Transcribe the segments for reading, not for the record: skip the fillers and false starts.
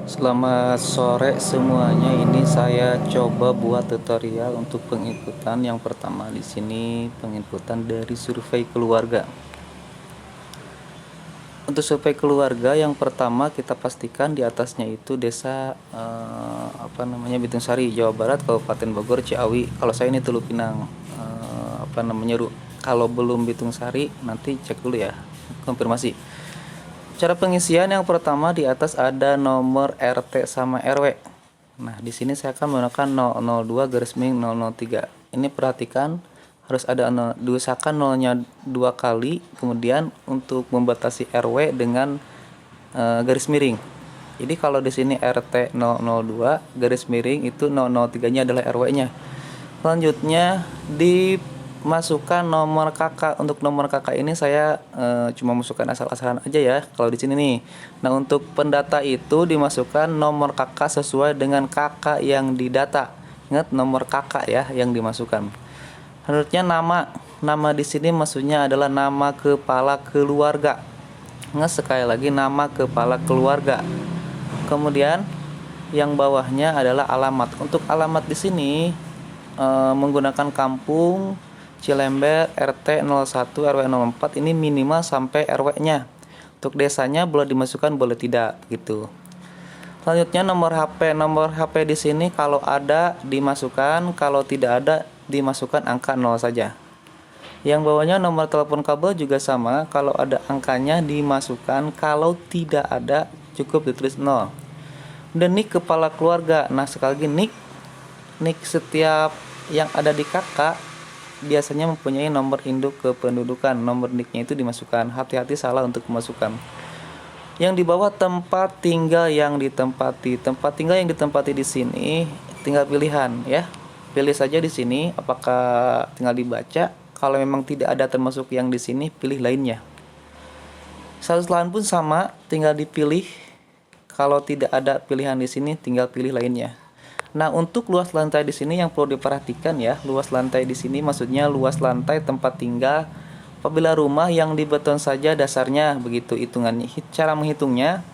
Selamat sore semuanya. Ini saya coba buat tutorial untuk penginputan. Yang pertama di sini penginputan dari survei keluarga. Untuk survei keluarga yang pertama kita pastikan di atasnya itu desa Bitunsari, Jawa Barat, Kabupaten Bogor, Ciawi. Kalau saya ini Teluk Pinang. Kalau belum Bitunsari nanti cek dulu ya, konfirmasi. Cara pengisian yang pertama di atas ada nomor RT sama RW. Nah, di sini saya akan menggunakan 002-003. Ini perhatikan harus ada diusahakan nolnya 2 kali, kemudian untuk membatasi RW dengan garis miring. Jadi kalau di sini RT 002 garis miring itu 003-nya adalah RW-nya. Selanjutnya dimasukkan nomor kakak. Untuk nomor kakak ini saya cuma masukkan asal-asalan aja ya kalau di sini nih. Nah, untuk pendata itu dimasukkan nomor kakak sesuai dengan kakak yang didata. Ingat nomor kakak ya yang dimasukkan. Selanjutnya nama di sini maksudnya adalah nama kepala keluarga. Ingat sekali lagi nama kepala keluarga. Kemudian yang bawahnya adalah alamat. Untuk alamat di sini menggunakan kampung Cilember RT 01 RW 04, ini minimal sampai RW-nya. Untuk desanya boleh dimasukkan boleh tidak gitu. Selanjutnya nomor HP. Nomor HP di sini kalau ada dimasukkan, kalau tidak ada dimasukkan angka 0 saja. Yang bawahnya nomor telepon kabel juga sama, kalau ada angkanya dimasukkan, kalau tidak ada cukup ditulis 0. Dan nik kepala keluarga. Nah, sekali lagi nik setiap yang ada di kakak biasanya mempunyai nomor induk kependudukan. Nomor niknya itu dimasukkan. Hati-hati salah untuk memasukkan. Yang di bawah tempat tinggal yang ditempati. Tempat tinggal yang ditempati di sini tinggal pilihan ya. Pilih saja di sini apakah tinggal dibaca. Kalau memang tidak ada termasuk yang di sini, pilih lainnya. Status lahan pun sama, tinggal dipilih. Kalau tidak ada pilihan di sini, tinggal pilih lainnya. Nah, untuk luas lantai di sini yang perlu diperhatikan ya, luas lantai di sini maksudnya luas lantai tempat tinggal apabila rumah yang dibeton saja dasarnya, begitu hitungannya. Cara menghitungnya,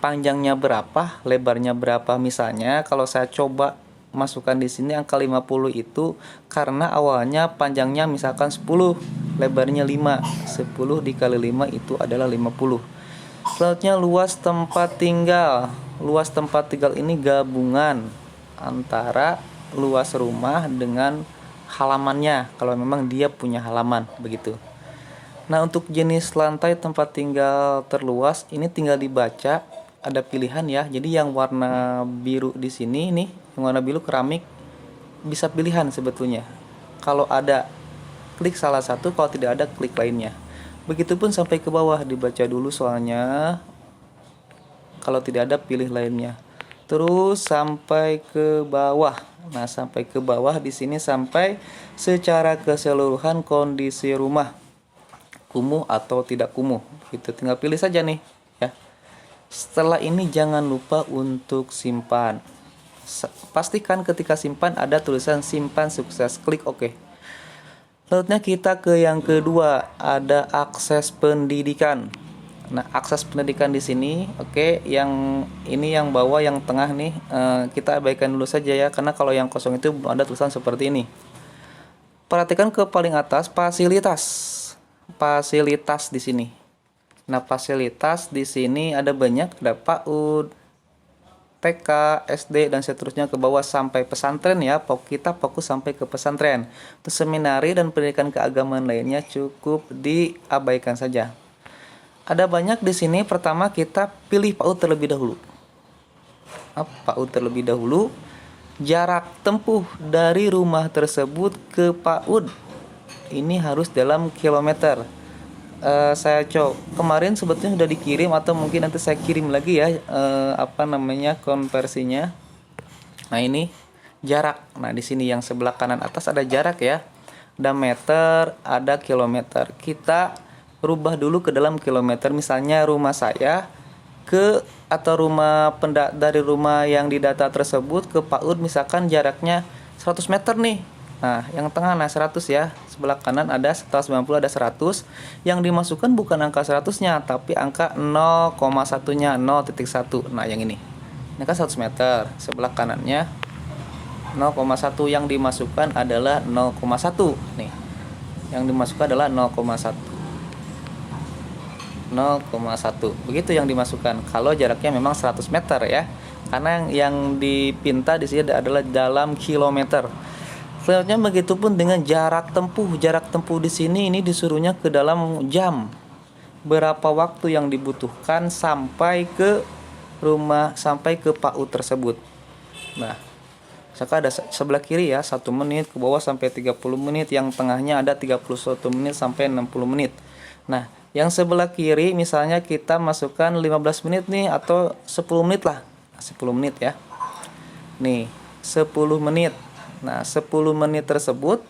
panjangnya berapa, lebarnya berapa. Misalnya kalau saya coba masukkan di sini angka 50 itu karena awalnya panjangnya misalkan 10, lebarnya 5. 10 dikali 5 itu adalah 50. Selanjutnya luas tempat tinggal. Luas tempat tinggal ini gabungan antara luas rumah dengan halamannya kalau memang dia punya halaman begitu. Nah, untuk jenis lantai tempat tinggal terluas ini tinggal dibaca, ada pilihan ya. Jadi yang warna biru di sini nih, yang warna biru keramik bisa pilihan sebetulnya. Kalau ada klik salah satu, kalau tidak ada klik lainnya. Begitupun sampai ke bawah dibaca dulu soalnya. Kalau tidak ada pilih lainnya. Terus sampai ke bawah. Nah, sampai ke bawah di sini sampai secara keseluruhan kondisi rumah. Kumuh atau tidak kumuh. Itu tinggal pilih saja nih ya. Setelah ini jangan lupa untuk simpan. Pastikan ketika simpan ada tulisan simpan sukses, klik OK. Selanjutnya kita ke yang kedua, ada akses pendidikan. Nah, akses pendidikan di sini, oke, yang ini yang bawah, yang tengah nih kita abaikan dulu saja ya, karena kalau yang kosong itu belum ada tulisan seperti ini. Perhatikan ke paling atas, fasilitas di sini. Nah, fasilitas di sini ada banyak, ada PAUD, TK, SD, dan seterusnya ke bawah sampai pesantren ya. Kita fokus sampai ke pesantren. Untuk seminari dan pendidikan keagamaan lainnya cukup diabaikan saja. Ada banyak di sini. Pertama kita pilih PAUD terlebih dahulu. PAUD terlebih dahulu. Jarak tempuh dari rumah tersebut ke PAUD ini harus dalam kilometer. Saya kemarin sebetulnya sudah dikirim atau mungkin nanti saya kirim lagi ya konversinya. Nah, ini jarak. Nah, di sini yang sebelah kanan atas ada jarak ya. Ada meter, ada kilometer. Kita rubah dulu ke dalam kilometer. Misalnya rumah saya dari rumah yang didata tersebut ke PAUD misalkan jaraknya 100 meter nih. Nah, yang tengah 100 ya. Sebelah kanan ada setelah 90 ada 100. Yang dimasukkan bukan angka 100-nya, tapi angka 0,1-nya, 0,1. Nah, yang ini. Ini kan 100 meter. Sebelah kanannya 0,1, yang dimasukkan adalah 0,1. Nih. Yang dimasukkan adalah 0,1. 0,1. Begitu yang dimasukkan. Kalau jaraknya memang 100 meter ya. Karena yang dipinta di sini adalah dalam kilometer. Selanjutnya begitupun dengan jarak tempuh. Jarak tempuh di sini ini disuruhnya ke dalam jam. Berapa waktu yang dibutuhkan sampai ke PAU tersebut. Nah, misalkan ada sebelah kiri ya 1 menit, ke bawah sampai 30 menit, yang tengahnya ada 31 menit sampai 60 menit. Nah, yang sebelah kiri misalnya kita masukkan 15 menit nih, atau 10 menit lah. 10 menit ya. Nih, 10 menit. Nah, 10 menit tersebut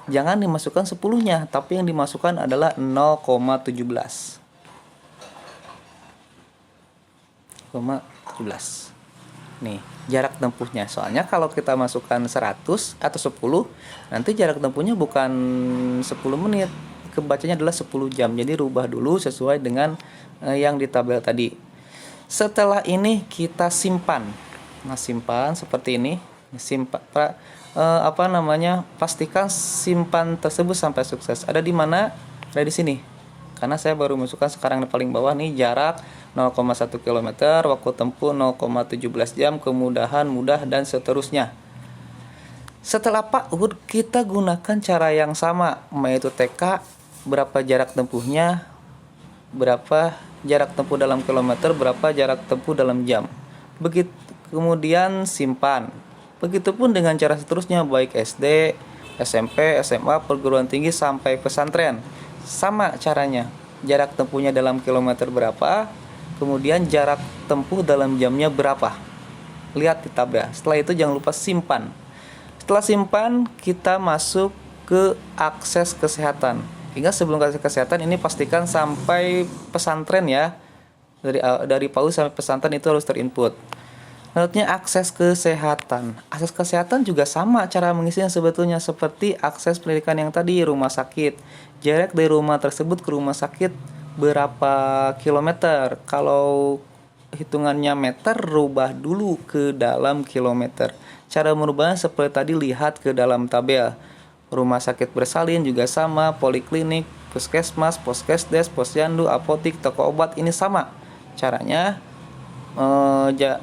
jangan dimasukkan 10-nya, tapi yang dimasukkan adalah 0,17. Nih, jarak tempuhnya. Soalnya kalau kita masukkan 100 atau 10, nanti jarak tempuhnya bukan 10 menit. Kebacanya adalah 10 jam. Jadi rubah dulu sesuai dengan yang di tabel tadi. Setelah ini kita simpan. Nah, simpan seperti ini. Pastikan simpan tersebut sampai sukses. Ada di mana? Ada di sini. Karena saya baru masukkan sekarang di paling bawah nih, jarak 0,1 km, waktu tempuh 0,17 jam, kemudahan, mudah, dan seterusnya. Setelah PAUD, kita gunakan cara yang sama, yaitu TK, berapa jarak tempuhnya, berapa jarak tempuh dalam kilometer, berapa jarak tempuh dalam jam. Begitu, kemudian simpan. Begitupun dengan cara seterusnya, baik SD, SMP, SMA, perguruan tinggi, sampai pesantren. Sama caranya, jarak tempuhnya dalam kilometer berapa, kemudian jarak tempuh dalam jamnya berapa. Lihat di tabel. Setelah itu jangan lupa simpan. Setelah simpan, kita masuk ke akses kesehatan. Ingat, sebelum akses kesehatan ini pastikan sampai pesantren ya. Dari PAUD sampai pesantren itu harus terinput. Selanjutnya akses kesehatan. Akses kesehatan juga sama cara mengisinya sebetulnya seperti akses pendidikan yang tadi, rumah sakit. Jarak dari rumah tersebut ke rumah sakit berapa kilometer. Kalau hitungannya meter, rubah dulu ke dalam kilometer. Cara merubahnya seperti tadi, lihat ke dalam tabel. Rumah sakit bersalin juga sama, poliklinik, puskesmas, poskesdes, posyandu, apotik, toko obat, ini sama caranya.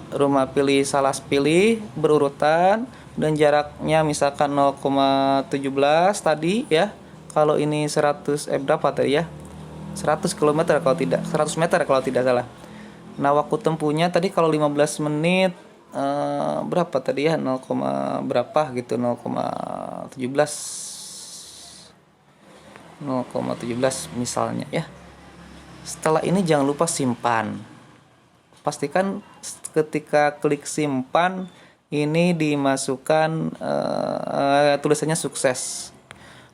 Rumah pilih, salah pilih berurutan, dan jaraknya misalkan 0,17 tadi ya. Kalau ini 100 berapa tadi ya? 100 km kalau tidak, 100 meter kalau tidak salah. Nah, waktu tempuhnya tadi kalau 15 menit berapa tadi ya? 0, berapa gitu, 0,17 misalnya ya. Setelah ini jangan lupa simpan. Pastikan ketika klik simpan ini dimasukkan tulisannya sukses.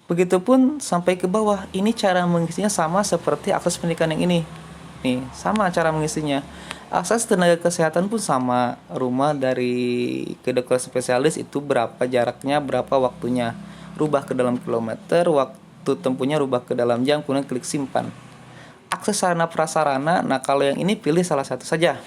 Begitupun sampai ke bawah. Ini cara mengisinya sama seperti akses pendidikan yang ini. Nih, sama cara mengisinya. Akses tenaga kesehatan pun sama. Rumah dari ke dokter spesialis itu berapa jaraknya, berapa waktunya. Rubah ke dalam kilometer, waktu tempuhnya rubah ke dalam jam, kemudian klik simpan. Akses sarana prasarana, nah kalau yang ini pilih salah satu saja.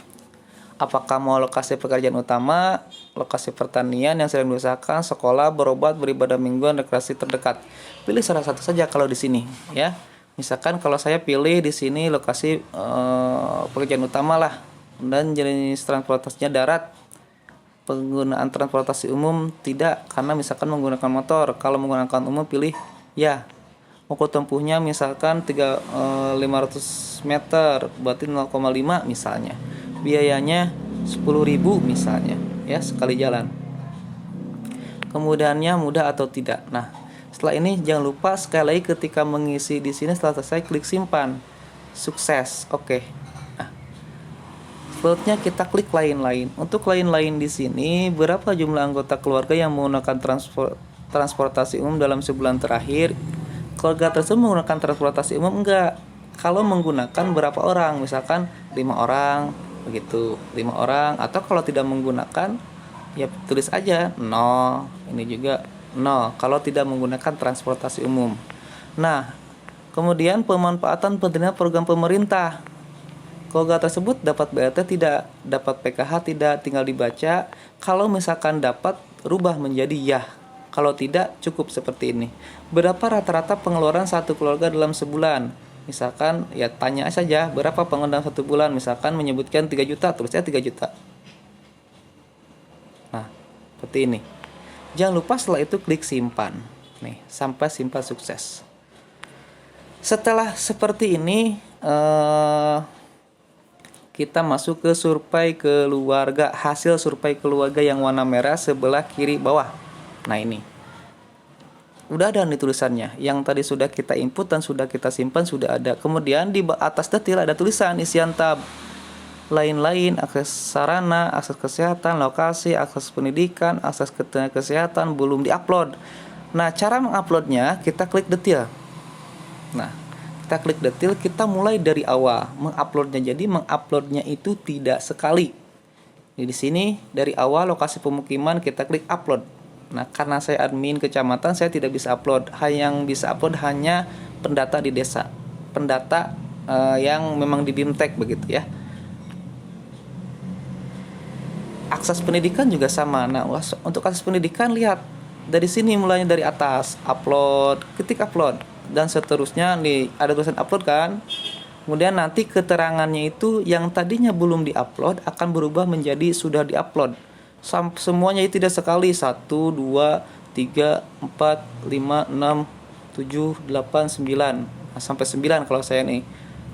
Apakah mau lokasi pekerjaan utama, lokasi pertanian yang sering diusahakan, sekolah, berobat, beribadah mingguan, rekreasi terdekat. Pilih salah satu saja kalau di sini, ya. Misalkan kalau saya pilih di sini lokasi pekerjaan utama lah, dan jenis transportasinya darat. Penggunaan transportasi umum tidak, karena misalkan menggunakan motor. Kalau menggunakan umum pilih ya. Waktu tempuhnya misalkan 500 meter, berarti 0,5 misalnya. Biayanya 10.000 misalnya ya sekali jalan. Kemudahannya mudah atau tidak. Nah, setelah ini jangan lupa sekali lagi ketika mengisi di sini, setelah selesai klik simpan. Sukses. Oke. Nah, selanjutnya kita klik lain-lain. Untuk lain-lain di sini, berapa jumlah anggota keluarga yang menggunakan transportasi umum dalam sebulan terakhir? Keluarga tersebut menggunakan transportasi umum enggak? Kalau menggunakan berapa orang? Misalkan 5 orang, begitu, 5 orang. Atau kalau tidak menggunakan, ya tulis aja 0. Ini juga 0 kalau tidak menggunakan transportasi umum. Nah, kemudian pemanfaatan penerimaan program pemerintah. Kalau enggak tersebut dapat BLT tidak, dapat PKH tidak, tinggal dibaca. Kalau misalkan dapat, rubah menjadi ya. Kalau tidak, cukup seperti ini. Berapa rata-rata pengeluaran satu keluarga dalam sebulan? Misalkan ya tanya saja berapa pengeluaran satu bulan. Misalkan menyebutkan 3 juta, tulisnya 3 juta. Nah, seperti ini. Jangan lupa setelah itu klik simpan. Nih, sampai simpan sukses. Setelah seperti ini, kita masuk ke survei keluarga. Hasil survei keluarga yang warna merah sebelah kiri bawah. Nah, ini. Udah ada nih tulisannya. Yang tadi sudah kita input dan sudah kita simpan sudah ada. Kemudian di atas detail ada tulisan isian tab. Lain-lain, akses sarana, akses kesehatan, lokasi, akses pendidikan, akses kesehatan belum diupload. Nah, cara menguploadnya kita klik detail. Nah, kita klik detail, kita mulai dari awal menguploadnya. Jadi menguploadnya itu tidak sekali. Di sini dari awal lokasi pemukiman kita klik upload. Nah, karena saya admin kecamatan, saya tidak bisa upload. Yang bisa upload hanya pendata di desa, pendata yang memang di BIMTEK begitu ya. Akses pendidikan juga sama. Nah, untuk akses pendidikan lihat dari sini mulainya dari atas, upload, ketik upload dan seterusnya. Nih ada tulisan upload kan. Kemudian nanti keterangannya itu yang tadinya belum diupload akan berubah menjadi sudah diupload. Semuanya itu tidak sekali. 1, 2, 3, 4, 5, 6, 7, 8, 9. Nah, sampai 9 kalau saya nih.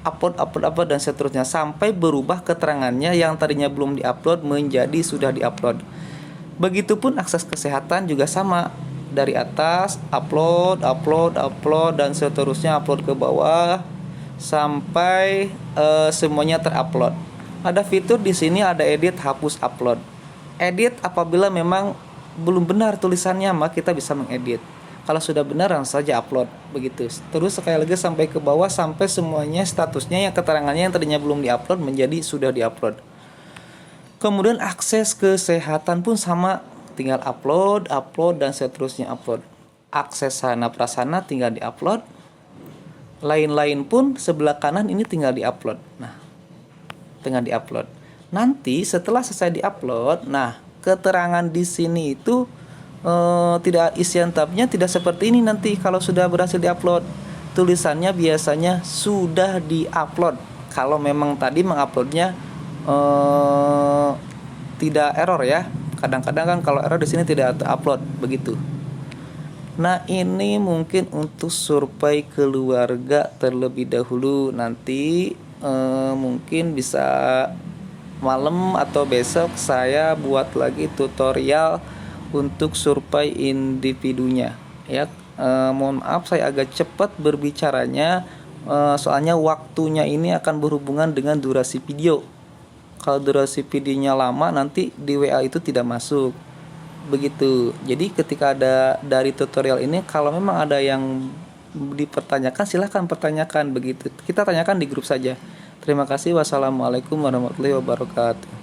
Upload dan seterusnya sampai berubah keterangannya yang tadinya belum diupload menjadi sudah diupload. Begitupun akses kesehatan juga sama, dari atas upload dan seterusnya upload ke bawah sampai semuanya terupload. Ada fitur di sini ada edit, hapus, upload. Edit apabila memang belum benar tulisannya maka kita bisa mengedit. Kalau sudah benar langsung saja upload begitu. Terus sekali lagi sampai ke bawah sampai semuanya statusnya yang keterangannya yang tadinya belum diupload menjadi sudah diupload. Kemudian akses kesehatan pun sama, tinggal upload dan seterusnya upload. Akses sarana prasarana tinggal diupload. Lain-lain pun sebelah kanan ini tinggal diupload. Nah, tinggal diupload. Nanti setelah selesai diupload, nah keterangan di sini itu tidak, isian tabnya tidak seperti ini nanti kalau sudah berhasil diupload. Tulisannya biasanya sudah diupload kalau memang tadi menguploadnya tidak error ya. Kadang-kadang kan kalau error di sini tidak upload begitu. Nah, ini mungkin untuk survei keluarga terlebih dahulu. Nanti mungkin bisa malam atau besok saya buat lagi tutorial untuk survei individunya ya. Mohon maaf saya agak cepat berbicaranya, soalnya waktunya ini akan berhubungan dengan durasi video. Kalau durasi videonya lama nanti di WA itu tidak masuk begitu. Jadi ketika ada dari tutorial ini, kalau memang ada yang dipertanyakan silahkan pertanyakan begitu, kita tanyakan di grup saja. Terima kasih. Wassalamualaikum warahmatullahi wabarakatuh.